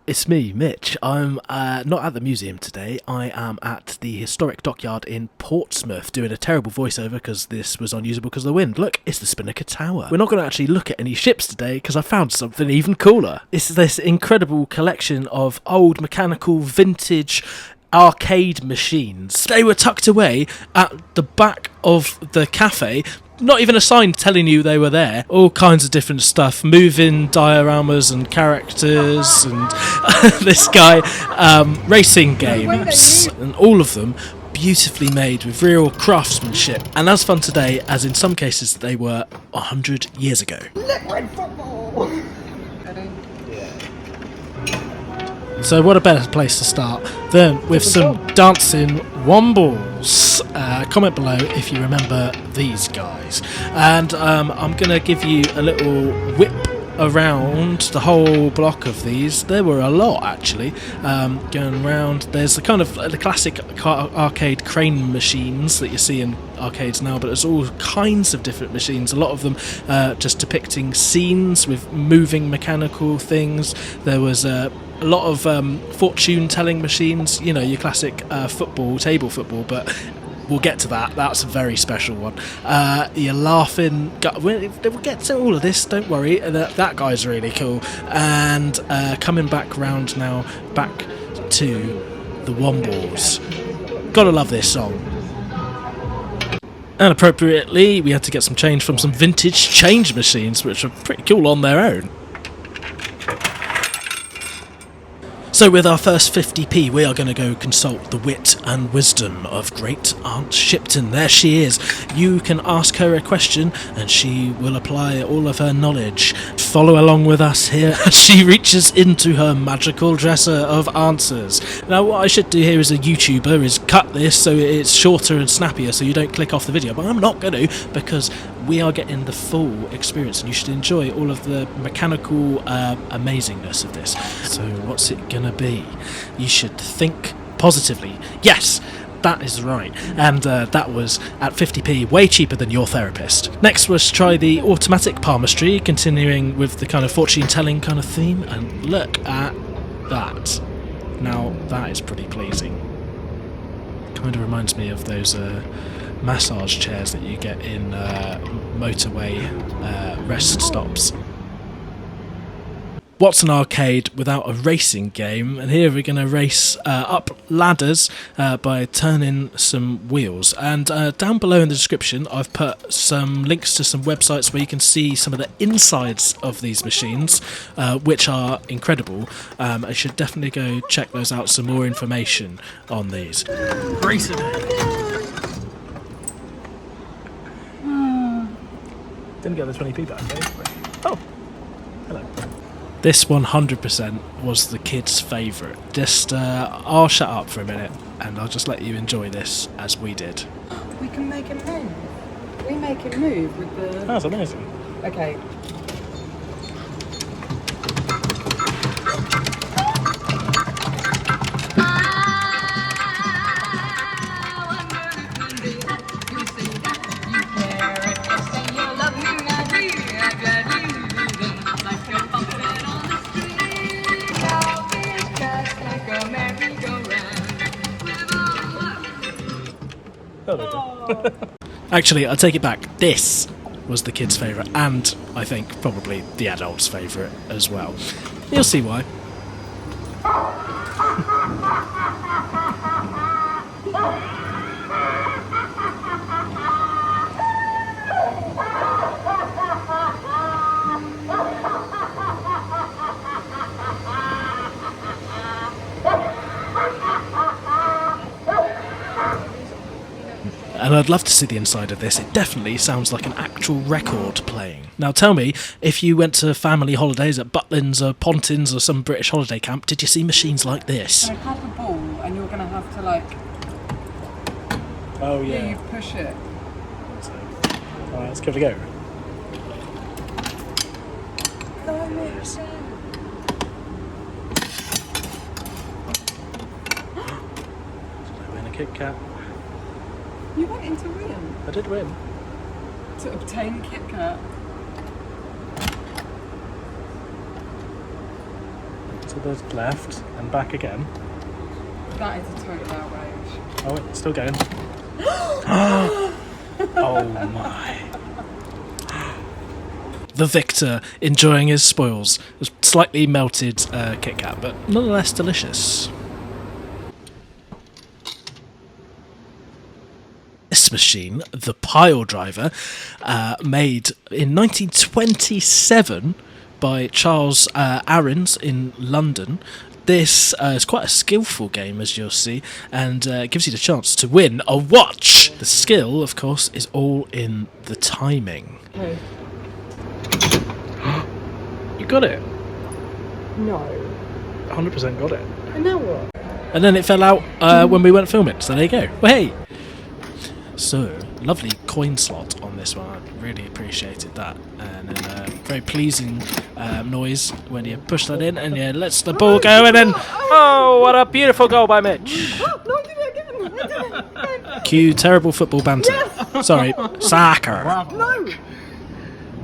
It's me, Mitch. I'm not at the museum today. I am at the historic dockyard in Portsmouth doing a terrible voiceover because this was unusable because of the wind. Look, it's the Spinnaker Tower. We're not going to actually look at any ships today because I found something even cooler. It's this incredible collection of old mechanical vintage arcade machines. They were tucked away at the back of the cafe. Not even a sign telling you they were there. All kinds of different stuff, moving dioramas and characters and this guy, racing games, and all of them beautifully made with real craftsmanship and as fun today as in some cases they were 100 years ago. Liquid football! So what a better place to start than with some dancing wombles. Comment below if you remember these guys. And I'm going to give you a little whip around the whole block of these. There were a lot actually going around. There's the kind of the classic arcade crane machines that you see in arcades now, but there's all kinds of different machines, a lot of them just depicting scenes with moving mechanical things. There was a lot of fortune telling machines, you know, your classic football, table football, but we'll get to that. That's a very special one. You're laughing. We'll get to all of this, don't worry. That guy's really cool. And coming back round now, back to the Wombles. Gotta love this song. And appropriately, we had to get some change from some vintage change machines, which are pretty cool on their own. So with our first 50p, we are going to go consult the wit and wisdom of Great Aunt Shipton. There she is. You can ask her a question and she will apply all of her knowledge. Follow along with us here as she reaches into her magical dresser of answers. Now what I should do here as a YouTuber is cut this so it's shorter and snappier so you don't click off the video, but I'm not going to because we are getting the full experience and you should enjoy all of the mechanical amazingness of this. So what's it gonna be? You should think positively. Yes, that is right. And that was at 50p, way cheaper than your therapist. Next was try the automatic palmistry, continuing with the kind of fortune telling kind of theme, and look at that. Now that is pretty pleasing. Kind of reminds me of those massage chairs that you get in motorway rest stops. What's an arcade without a racing game? And here we're going to race up ladders by turning some wheels. And down below in the description I've put some links to some websites where you can see some of the insides of these machines, which are incredible. I should definitely go check those out, some more information on these. Racing. Didn't get the 20p back, eh? Oh, hello. This 100% was the kids' favourite. Just, I'll shut up for a minute and I'll just let you enjoy this as we did. We can make it move. We make it move with the... That's amazing. Okay. Actually, I take it back. This was the kids' favourite, and I think probably the adults' favourite as well. You'll see why. And I'd love to see the inside of this. It definitely sounds like an actual record playing. Now tell me, if you went to family holidays at Butlins or Pontins or some British holiday camp, did you see machines like this? You have a ball and you're going to have to like... Oh yeah. You push it. So, alright, let's give it a go. Yes. Win a Kit Kat. You went into win. I did win. To obtain Kit Kat. To the left and back again. That is a total outrage. Oh, it's still going. Oh my. The victor enjoying his spoils. A slightly melted Kit Kat, but nonetheless delicious. This machine, the Pile Driver, made in 1927 by Charles Ahrens in London. This is quite a skillful game, as you'll see, and gives you the chance to win a watch. The skill, of course, is all in the timing. Okay. You got it. No. 100% got it. And now what? And then it fell out when we went filming, so there you go. Well, hey! So, lovely coin slot on this one. I really appreciated that. And then a very pleasing noise when you push that in and you lets the ball go, and then... Oh, what a beautiful goal by Mitch! No, I did it again! I did it again! Cue terrible football banter. Yes. Sorry, soccer. No!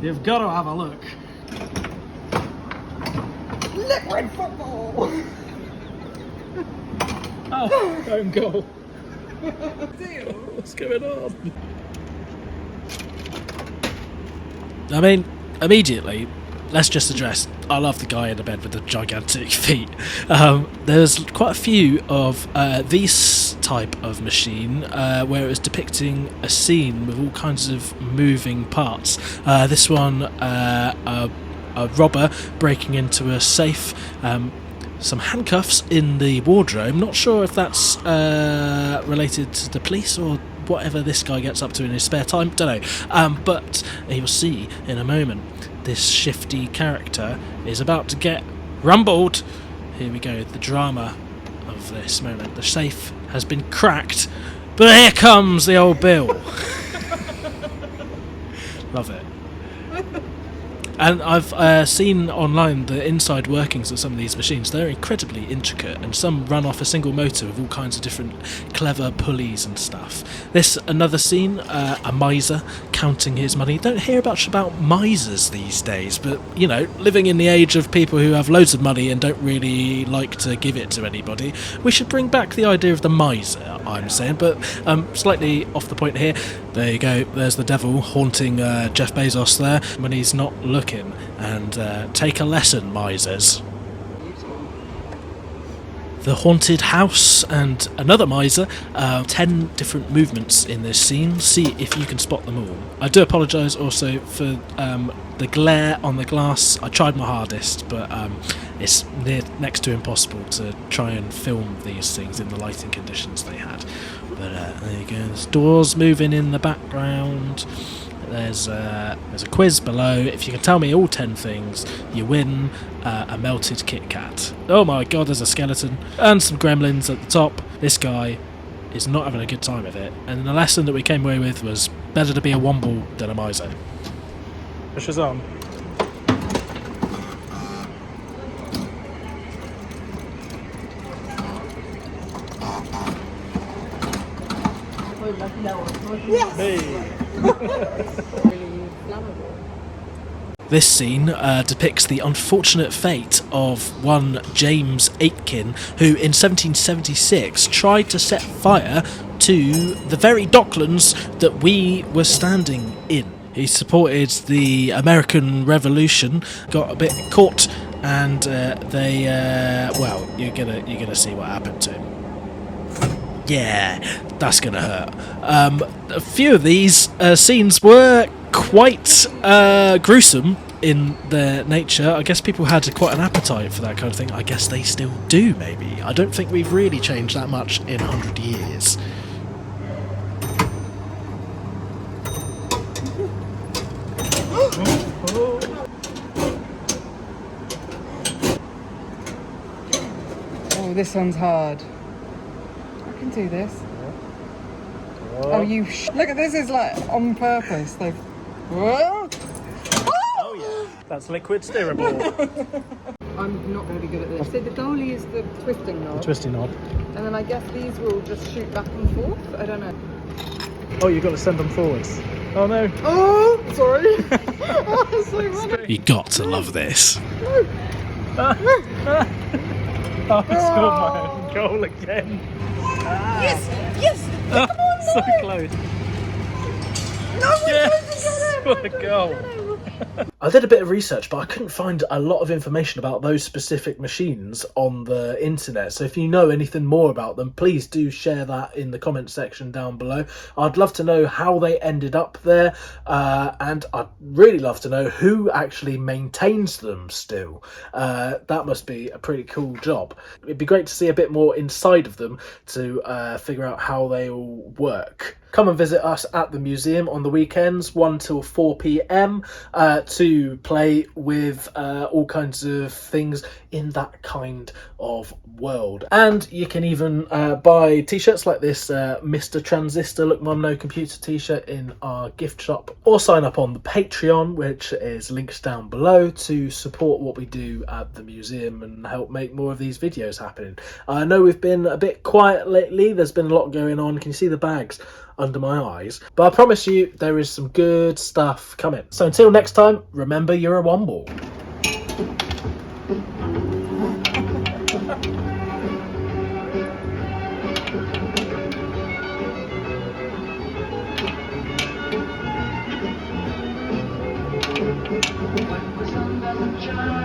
You've got to have a look. Liquid football! Oh, home goal. What's going on? I mean, immediately, let's just address, I love the guy in the bed with the gigantic feet. There's quite a few of this type of machine where it was depicting a scene with all kinds of moving parts. This one, a robber breaking into a safe, some handcuffs in the wardrobe. Not sure if that's related to the police or whatever this guy gets up to in his spare time, don't know. But you'll see in a moment, this shifty character is about to get rumbled. Here we go, the drama of this moment. The safe has been cracked, but here comes the old Bill. Love it. And I've seen online the inside workings of some of these machines. They're incredibly intricate, and some run off a single motor with all kinds of different clever pulleys and stuff. This, another scene, a miser counting his money. Don't hear much about misers these days, but, you know, living in the age of people who have loads of money and don't really like to give it to anybody, we should bring back the idea of the miser, I'm saying. But slightly off the point here. There you go, there's the devil haunting Jeff Bezos there when he's not looking. And take a lesson, misers. The haunted house and another miser. 10 different movements in this scene. See if you can spot them all. I do apologise also for the glare on the glass. I tried my hardest, but it's next to impossible to try and film these things in the lighting conditions they had. But there you go. There's doors moving in the background. There's a quiz below. If you can tell me all 10 things, you win a melted Kit Kat. Oh my god, there's a skeleton and some gremlins at the top. This guy is not having a good time with it. And the lesson that we came away with was better to be a womble than a miser. Push us on. Yes! Hey. Really flammable. This scene depicts the unfortunate fate of one James Aitken, who in 1776 tried to set fire to the very docklands that we were standing in. He supported the American Revolution, got a bit caught, and well, you're gonna see what happened to him. Yeah, that's gonna hurt. A few of these scenes were quite gruesome in their nature. I guess people had quite an appetite for that kind of thing. I guess they still do, maybe. I don't think we've really changed that much in 100 years. Oh, this one's hard. I can do this. Oh, you look at this, is like on purpose. They've... Whoa! Oh yeah, that's liquid steerable. I'm not going to be good at this. So the goalie is the twisting knob. Twisty knob. And then I guess these will just shoot back and forth. I don't know. Oh, you've got to send them forwards. Oh no. Oh, sorry. Oh, that's so funny. You got to love this. No. Oh, I scored my own goal again. Yes, yes. Oh, Come on, so no. close. No, we're Yes, going to get him. what a goal. I did a bit of research, but I couldn't find a lot of information about those specific machines on the internet. So if you know anything more about them, please do share that in the comment section down below. I'd love to know how they ended up there, and I'd really love to know who actually maintains them still. That must be a pretty cool job. It'd be great to see a bit more inside of them to figure out how they all work. Come and visit us at the museum on the weekends, 1 till 4 p.m, to play with all kinds of things in that kind of world. And you can even buy t-shirts like this Mr. Transistor Look Mum No Computer t-shirt in our gift shop, or sign up on the Patreon, which is links down below, to support what we do at the museum and help make more of these videos happen. I know we've been a bit quiet lately, there's been a lot going on. Can you see the bags under my eyes? But I promise you there is some good stuff coming. So until next time, remember you're a womble. When the sun doesn't shine.